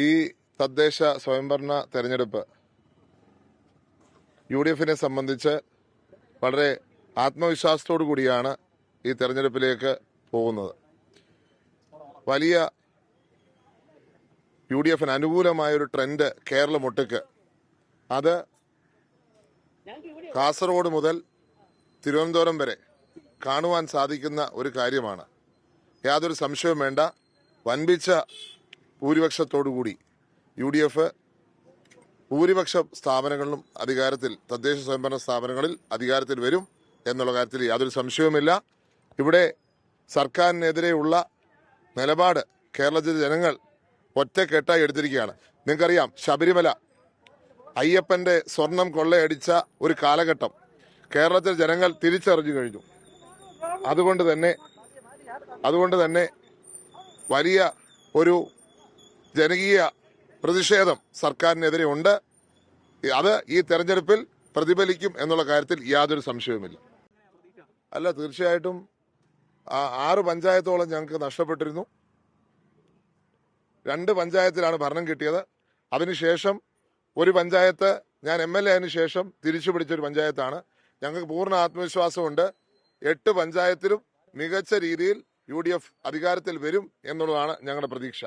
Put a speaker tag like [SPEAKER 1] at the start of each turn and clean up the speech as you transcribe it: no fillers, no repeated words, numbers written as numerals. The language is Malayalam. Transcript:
[SPEAKER 1] ഈ തദ്ദേശ സ്വയംഭരണ തെരഞ്ഞെടുപ്പ് UDF-നെ സംബന്ധിച്ച് വളരെ ആത്മവിശ്വാസത്തോടു കൂടിയാണ് ഈ തെരഞ്ഞെടുപ്പിലേക്ക് പോകുന്നത്. വലിയ UDF-ന് അനുകൂലമായൊരു ട്രെൻഡ് കേരളമൊട്ടുക്ക്, അത് കാസർഗോഡ് മുതൽ തിരുവനന്തപുരം വരെ കാണുവാൻ സാധിക്കുന്ന ഒരു കാര്യമാണ്. യാതൊരു സംശയവും വേണ്ട, വൻപിച്ച ഭൂരിപക്ഷത്തോടുകൂടി UDF ഭൂരിപക്ഷ സ്ഥാപനങ്ങളിലും തദ്ദേശ സ്വയംഭരണ സ്ഥാപനങ്ങളിൽ അധികാരത്തിൽ വരും എന്നുള്ള കാര്യത്തിൽ യാതൊരു സംശയവുമില്ല. ഇവിടെ സർക്കാരിനെതിരെയുള്ള നിലപാട് കേരളത്തിലെ ജനങ്ങൾ ഒറ്റക്കെട്ടായി എടുത്തിരിക്കുകയാണ്. നിങ്ങൾക്കറിയാം, ശബരിമല അയ്യപ്പന്റെ സ്വർണം കൊള്ളയടിച്ച ഒരു കാലഘട്ടം കേരളത്തിലെ ജനങ്ങൾ തിരിച്ചറിഞ്ഞു കഴിഞ്ഞു. അതുകൊണ്ട് തന്നെ വലിയ ഒരു ജനകീയ പ്രതിഷേധം സർക്കാരിനെതിരെ ഉണ്ട്. അത് ഈ തെരഞ്ഞെടുപ്പിൽ പ്രതിഫലിക്കും എന്നുള്ള കാര്യത്തിൽ യാതൊരു സംശയവുമില്ല. അല്ല, തീർച്ചയായിട്ടും 6 പഞ്ചായത്തോളം ഞങ്ങൾക്ക് നഷ്ടപ്പെട്ടിരുന്നു. 2 പഞ്ചായത്തിലാണ് ഭരണം കിട്ടിയത്. അതിനുശേഷം ഒരു പഞ്ചായത്ത് ഞാൻ MLA ആയതിനു ശേഷം തിരിച്ചു പിടിച്ചൊരു പഞ്ചായത്താണ്. ഞങ്ങൾക്ക് പൂർണ്ണ ആത്മവിശ്വാസമുണ്ട്. 8 പഞ്ചായത്തിലും മികച്ച രീതിയിൽ UDF അധികാരത്തിൽ വരും എന്നുള്ളതാണ് ഞങ്ങളുടെ പ്രതീക്ഷ.